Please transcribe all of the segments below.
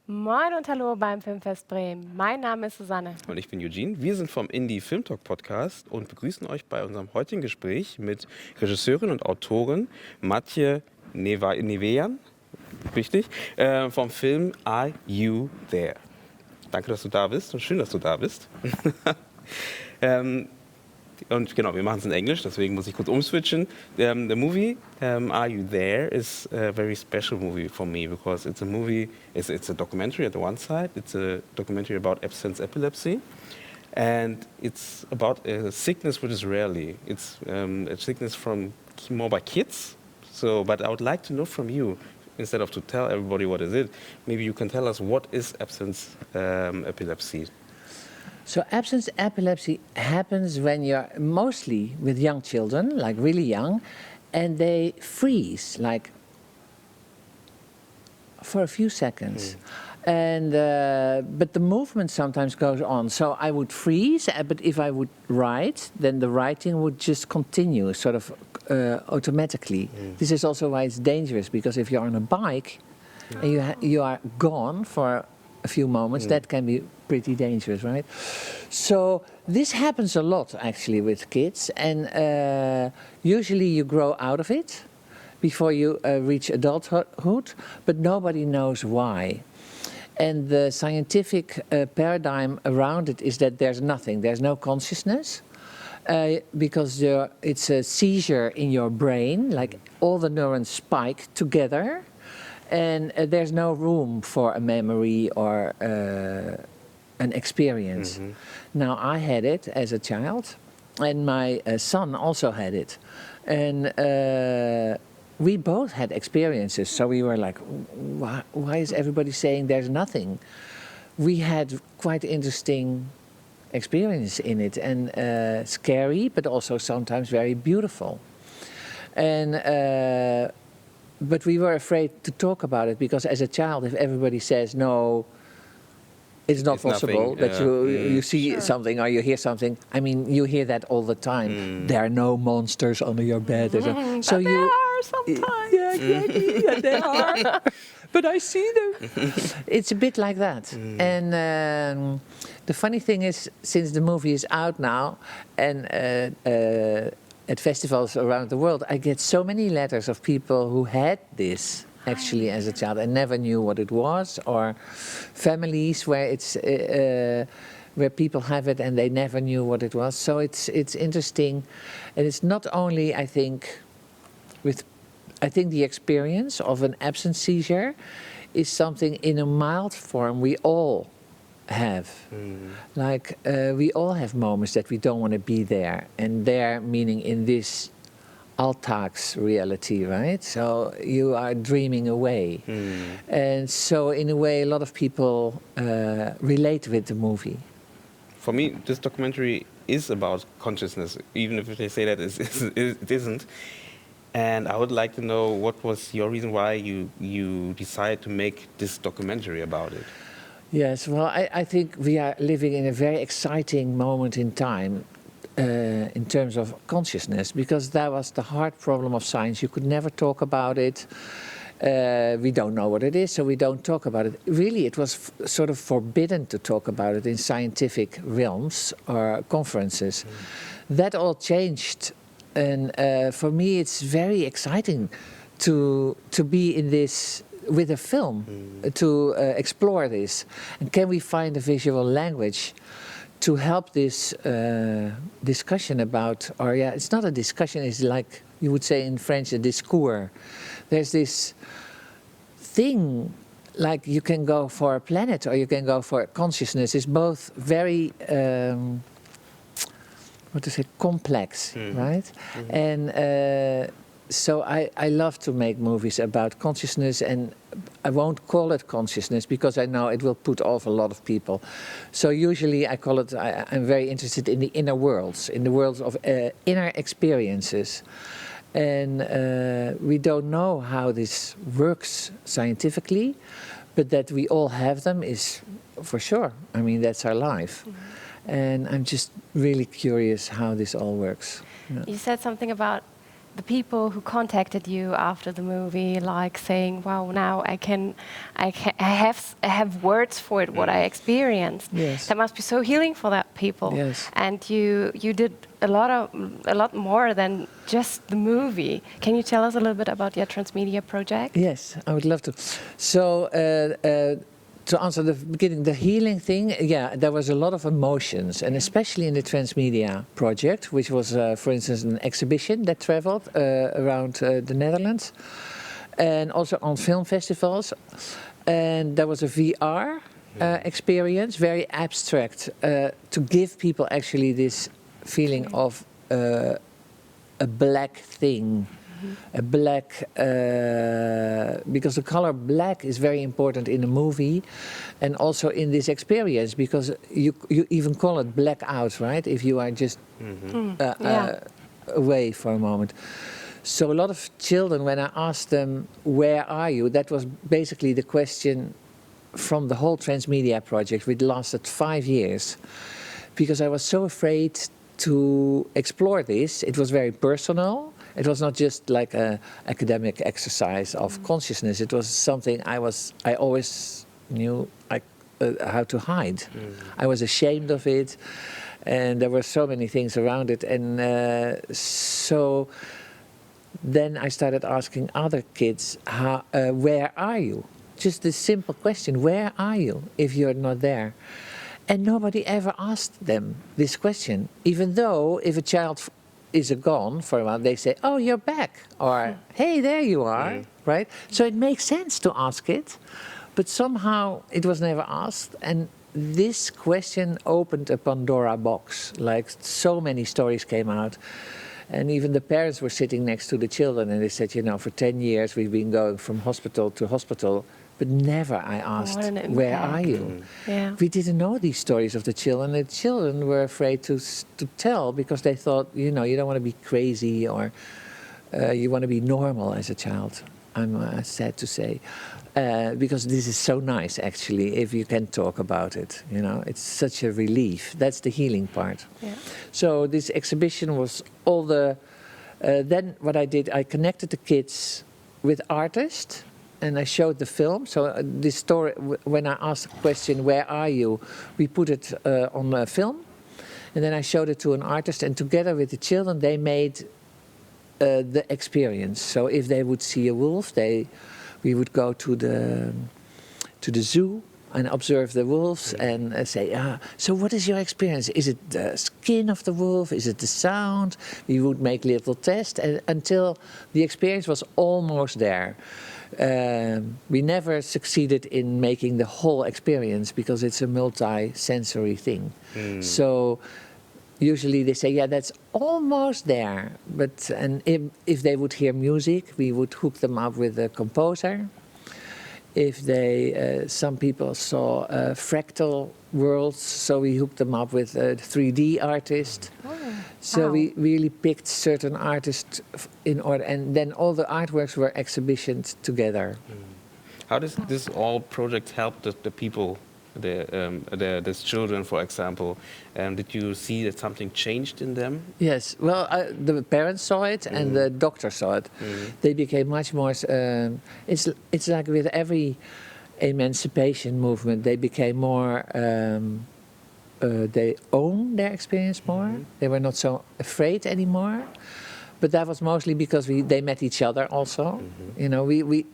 Moin und hallo beim Filmfest Bremen. Mein Name ist Susanne. Und ich bin Yugen. Wir sind vom Indiefilmtalk Podcast und begrüßen euch bei unserem heutigen Gespräch mit Regisseurin und Autorin Matje Nevejan, richtig, vom Film Are You There? Danke, dass du da bist und schön, dass du da bist. Und genau, wir machen es in Englisch, deswegen muss ich kurz umswitchen. The movie Are You There is a very special movie for me because it's a movie, it's a documentary at the one side, it's a documentary about absence epilepsy, and it's about a sickness which is rarely. It's a sickness from more by kids. So, but I would like to know from you, instead of to tell everybody what is it, maybe you can tell us what is absence epilepsy. So absence epilepsy happens when you're mostly with young children, like really young, and they freeze, like for a few seconds. And but the movement sometimes goes on. So I would freeze, but if I would write, then the writing would just continue, sort of automatically. This is also why it's dangerous, because if you're on a bike and you are gone for a few moments, that can be pretty dangerous, right? So this happens a lot actually with kids, and usually you grow out of it before you reach adulthood, but nobody knows why. And the scientific paradigm around it is that there's nothing, there's no consciousness, because it's a seizure in your brain, like all the neurons spike together, and there's no room for a memory or an experience. Now, I had it as a child, and my son also had it. And we both had experiences, so we were like, why is everybody saying there's nothing? We had quite interesting experience in it, and scary, but also sometimes very beautiful. And but we were afraid to talk about it, because as a child, if everybody says no, it's not possible that you see something or you hear something. I mean, you hear that all the time. There are no monsters under your bed. So there are sometimes. Yeah, exactly. Yeah, there are. But I see them. It's a bit like that. And the funny thing is, since the movie is out now, and at festivals around the world, I get so many letters of people who had this actually as a child and never knew what it was, or families where it's where people have it and they never knew what it was. So it's interesting, and it's not only, I think the experience of an absence seizure is something in a mild form we all have. Like we all have moments that we don't want to be there, and there meaning in this Alltags reality, right? So you are dreaming away. And so in a way a lot of people relate with the movie. For me, this documentary is about consciousness, even if they say that it isn't. And I would like to know, what was your reason why you decided to make this documentary about it? Yes, well, I think we are living in a very exciting moment in time in terms of consciousness, because that was the hard problem of science. You could never talk about it. We don't know what it is, so we don't talk about it. Really, it was sort of forbidden to talk about it in scientific realms or conferences. That all changed, and for me it's very exciting to be in this with a film, to explore this. And can we find a visual language to help this discussion about, or it's not a discussion, it's like you would say in French, a discours. There's this thing, like you can go for a planet or you can go for consciousness. It's both very, complex, right? And so I love to make movies about consciousness, and I won't call it consciousness because I know it will put off a lot of people. So usually I call it, I'm very interested in the inner worlds, in the worlds of inner experiences. And we don't know how this works scientifically, but that we all have them is for sure. I mean, that's our life. And I'm just really curious how this all works. You said something about the people who contacted you after the movie, like saying, "Wow, now I have words for it, what I experienced." Yes. That must be so healing for that people. Yes. And you did a lot more than just the movie. Can you tell us a little bit about your transmedia project? Yes, I would love to. So, to answer the beginning, the healing thing, yeah, there was a lot of emotions, and especially in the transmedia project, which was, for instance, an exhibition that traveled around the Netherlands, and also on film festivals. And there was a VR experience, very abstract, to give people actually this feeling of a black thing. A black, because the color black is very important in a movie, and also in this experience, because you even call it blackout, right? If you are just away for a moment. So a lot of children, when I asked them, "Where are you?" that was basically the question from the whole transmedia project, which lasted 5 years, because I was so afraid to explore this. It was very personal. It was not just like an academic exercise of consciousness. It was something I always knew how to hide. I was ashamed of it, and there were so many things around it. And so then I started asking other kids, "Where are you?" Just this simple question, "Where are you?" if you're not there. And nobody ever asked them this question, even though if a child is gone for a while, they say, "Oh, you're back," or "Hey, there you are," right? So it makes sense to ask it, but somehow it was never asked. And this question opened a Pandora box. Like, so many stories came out. And even the parents were sitting next to the children, and they said, "For 10 years we've been going from hospital to hospital, but never I asked, where are you?" Yeah. We didn't know these stories of the children. The children were afraid to tell, because they thought, you don't want to be crazy, or you want to be normal as a child. I'm sad to say, because this is so nice, actually, if you can talk about it. It's such a relief. That's the healing part. Yeah. So this exhibition was all the. Then what I did, I connected the kids with artists. And I showed the film. So this story, when I asked the question, "Where are you?" we put it on a film. And then I showed it to an artist. And together with the children, they made the experience. So if they would see a wolf, we would go to the zoo and observe the wolves and say, "So what is your experience? Is it the skin of the wolf? Is it the sound?" We would make little tests until the experience was almost there. We never succeeded in making the whole experience, because it's a multi-sensory thing. So usually they say, "Yeah, that's almost there." And if they would hear music, we would hook them up with a composer. If some people saw fractal worlds, so we hooked them up with a 3D artist. So we really picked certain artists in order, and then all the artworks were exhibitions together. How does this all project help the people, these children, for example? Did you see that something changed in them? Yes, well, the parents saw it, and the doctor saw it. They became much more. It's like with every emancipation movement, they became more. They own their experience more. They were not so afraid anymore. But that was mostly because they met each other also. We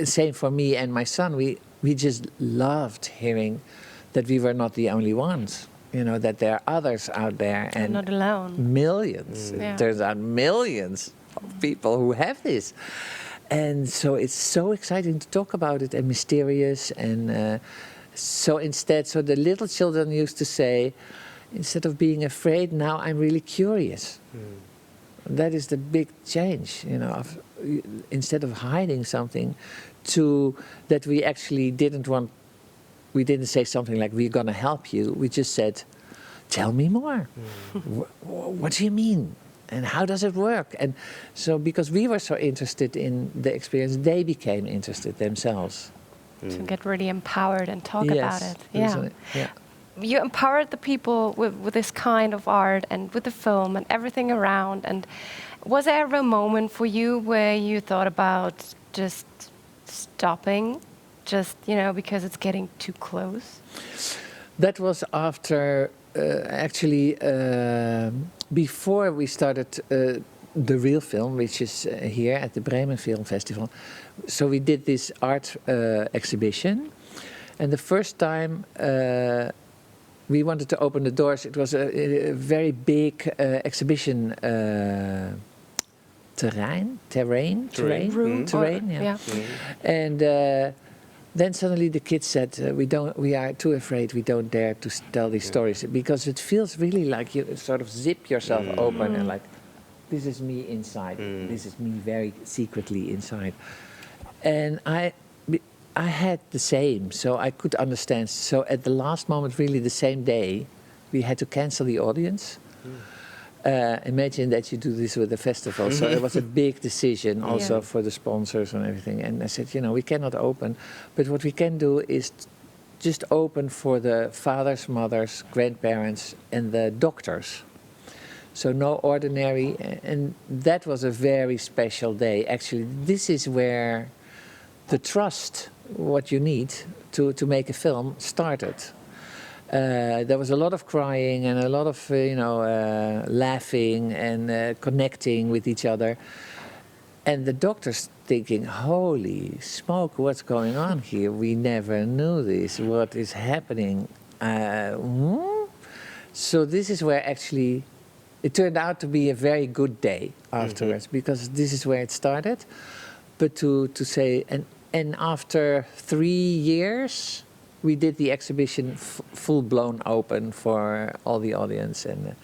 same for me and my son. We just loved hearing that we were not the only ones. That there are others out there, and not alone. Millions. Turns out millions of people who have this. And so it's so exciting to talk about it, and mysterious, and so the little children used to say, instead of being afraid, now I'm really curious. That is the big change, instead of hiding something, to that we actually didn't want. We didn't say something like, "We're going to help you." We just said, "Tell me more. What do you mean? And how does it work?" And so because we were so interested in the experience, they became interested themselves. To get really empowered and talk about it. Yeah. You empowered the people with this kind of art and with the film and everything around, Was there ever a moment for you where you thought about just stopping, just, because it's getting too close? That was after, actually, before we started the real film, which is here at the Bremen Film Festival. So we did this art exhibition. And the first time we wanted to open the doors, it was a very big exhibition terrain, yeah. And then suddenly the kids said, we are too afraid, we don't dare to tell these stories, because it feels really like you sort of zip yourself open and like, this is me inside, this is me very secretly inside. And I had the same, so I could understand. So at the last moment, really the same day, we had to cancel the audience. Imagine that you do this with a festival. So it was a big decision also for the sponsors and everything. And I said, we cannot open, but what we can do is just open for the fathers, mothers, grandparents, and the doctors. So no ordinary, and that was a very special day. Actually, this is where the trust, what you need to make a film, started. There was a lot of crying and a lot of laughing and connecting with each other, and the doctors thinking, holy smoke, what's going on here? We never knew this. What is happening? So this is where actually it turned out to be a very good day afterwards, because this is where it started. But to say, and after 3 years, we did the exhibition full-blown open for all the audience, and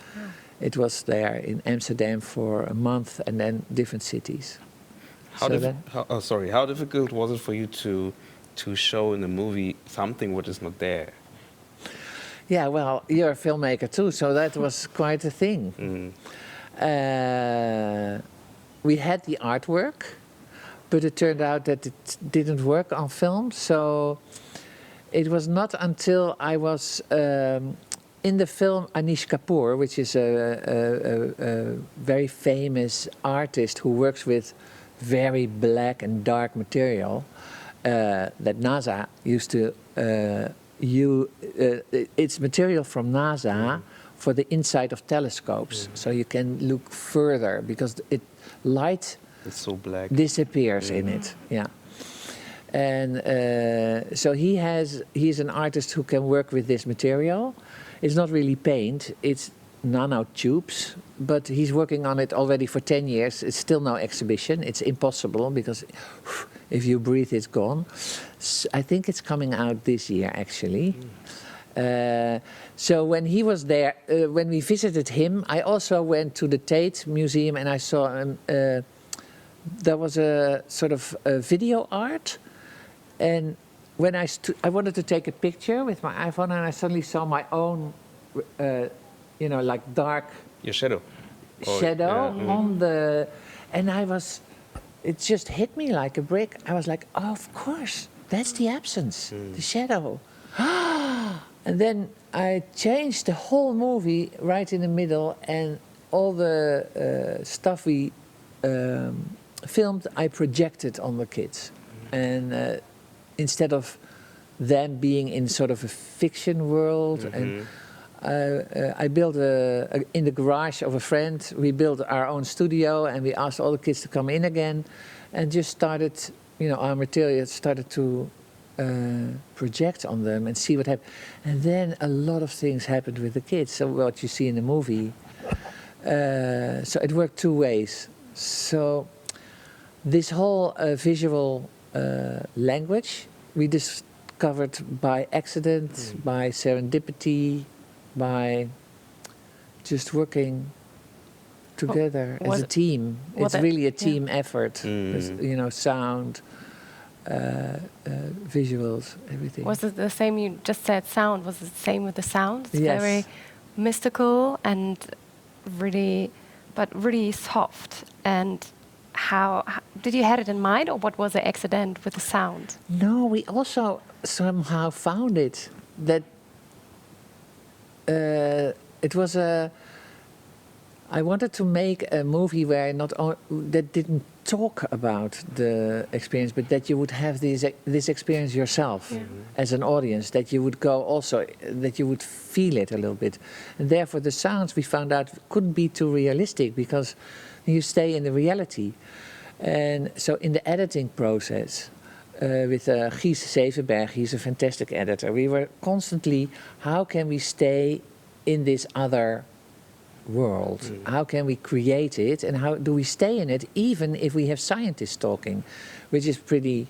it was there in Amsterdam for a month, and then different cities. How difficult was it for you to show in the movie something what is not there? Yeah, well, you're a filmmaker too, so that was quite a thing. We had the artwork, but it turned out that it didn't work on film. So it was not until I was in the film Anish Kapoor, which is a very famous artist who works with very black and dark material that NASA used to it's material from NASA for the inside of telescopes, so you can look further, because light it's so black disappears in it. Yeah, and so he's an artist who can work with this material. It's not really paint; it's nanotubes, but he's working on it already for 10 years. It's still no exhibition. It's impossible, because if you breathe, it's gone. So I think it's coming out this year, actually. So when he was there, when we visited him, I also went to the Tate Museum, and I saw there was a sort of video art. And when I wanted to take a picture with my iPhone, and I suddenly saw my own, like dark... Your shadow. On the... And it just hit me like a brick. I was like, oh, of course, that's the absence, the shadow. And then I changed the whole movie right in the middle, and all the stuff we filmed, I projected on the kids. And instead of them being in sort of a fiction world, and I built in the garage of a friend, we built our own studio, and we asked all the kids to come in again, and just started, our material started to project on them and see what happened. And then a lot of things happened with the kids, so what you see in the movie. So it worked two ways. So this whole visual language we discovered by accident, by serendipity, by just working together as a team. It's really a team effort. With, sound, visuals, everything. Was it the same? You just said sound. Was it the same with the sound? It's yes. Very mystical and really soft. And how did you have it in mind, or what was the accident with the sound? No, we also somehow found it that it was I wanted to make a movie where that didn't talk about the experience, but that you would have this experience yourself as an audience. That you would go also, that you would feel it a little bit, and therefore the sounds we found out couldn't be too realistic because you stay in the reality. And so in the editing process, with Gies Zevenberg, he's a fantastic editor. We were constantly, how can we stay in this other world? How can we create it, and how do we stay in it even if we have scientists talking, which is pretty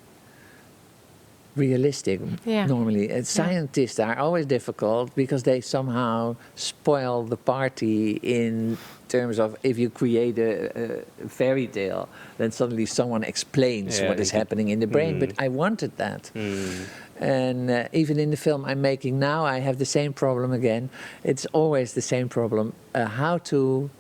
realistic normally. And scientists are always difficult because they somehow spoil the party in terms of if you create a fairy tale, then suddenly someone explains what is happening in the brain. But I wanted that. And even in the film I'm making now, I have the same problem again. It's always the same problem. How to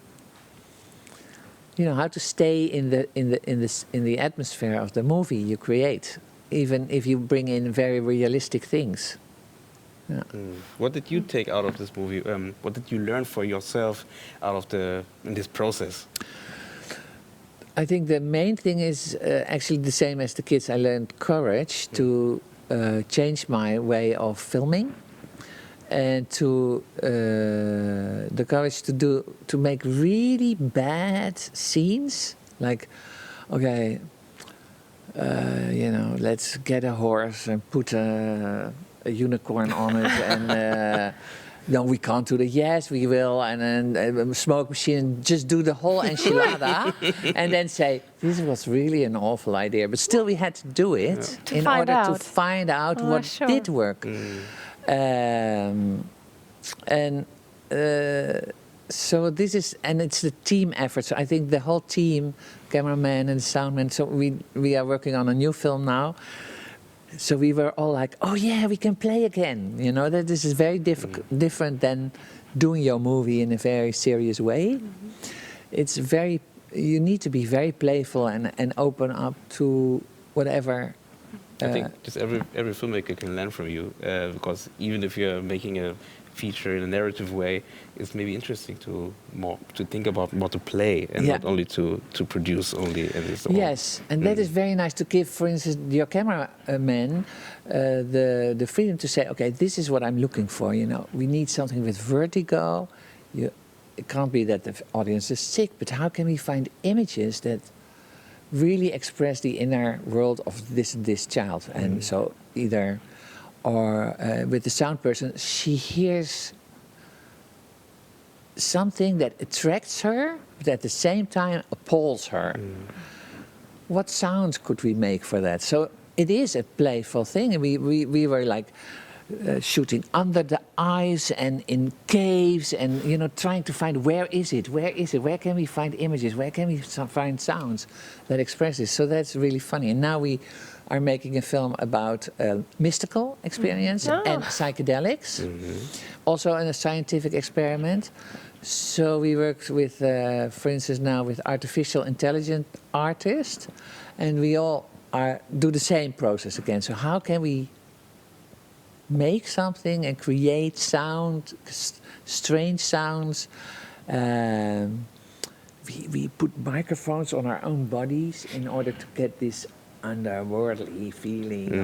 stay in the atmosphere of the movie you create, even if you bring in very realistic things. Yeah. What did you take out of this movie? What did you learn for yourself out of in this process? I think the main thing is actually the same as the kids. I learned courage to change my way of filming, and to the courage to make really bad scenes. Like, okay, let's get a horse and put a unicorn on it, and no, we can't do that. Yes, we will, and then a smoke machine, and just do the whole enchilada, and then say this was really an awful idea. But still, we had to do it in order to find out what did work. So this is, and it's the team effort. So I think the whole team, cameraman and soundman. So we are working on a new film now. So we were all like, oh yeah, we can play again. That this is very different than doing your movie in a very serious way. It's you need to be very playful and open up to whatever. I think just every filmmaker can learn from you, because even if you're making a feature in a narrative way, it's maybe interesting to think about what to play and not only to produce only. Yes, and that is very nice to give, for instance, your cameraman the freedom to say, okay, this is what I'm looking for. We need something with vertigo. It can't be that the audience is sick, but how can we find images that really express the inner world of this child? And so either. Or with the sound person, she hears something that attracts her, but at the same time appalls her. What sounds could we make for that? So it is a playful thing. And we were like shooting under the ice and in caves, and trying to find where is it, where can we find images, where can we find sounds that express this. So that's really funny. And now we are making a film about mystical experience and psychedelics, also in a scientific experiment. So we worked with, for instance, now with artificial intelligent artists, and we all do the same process again. So how can we make something and create sound, strange sounds? We put microphones on our own bodies in order to get this underworldly feeling.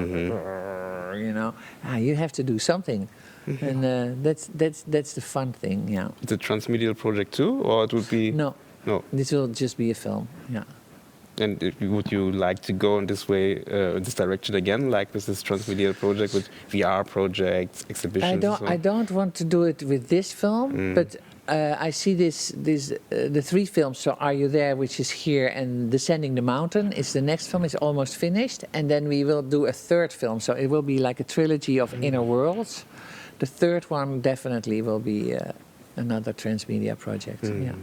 You have to do something, and that's the fun thing. Yeah. It's a transmedial project too, or it would be no. This will just be a film. Yeah. And would you like to go in this way, this direction again, like with this transmedial project, with VR projects, exhibitions? I don't want to do it with this film, but I see the three films. So Are You There, which is here, and Descending the Mountain is the next film. It's almost finished, and then we will do a third film. So it will be like a trilogy of inner worlds. The third one definitely will be another transmedia project. Yeah.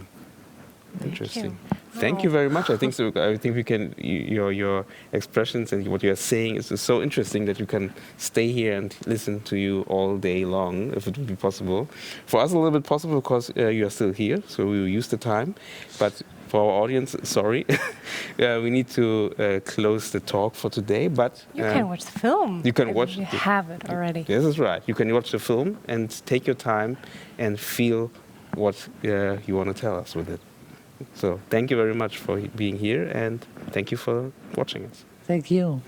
Interesting. Thank you very much. I think so. I think we can. Your expressions and what you are saying is so interesting that you can stay here and listen to you all day long, if it would be possible. For us, a little bit possible because you are still here, so we will use the time. But for our audience, sorry, we need to close the talk for today. But you can watch the film. You can watch. You have it already. Yes, that's right. You can watch the film and take your time and feel what you want to tell us with it. So thank you very much for being here, and thank you for watching us. Thank you.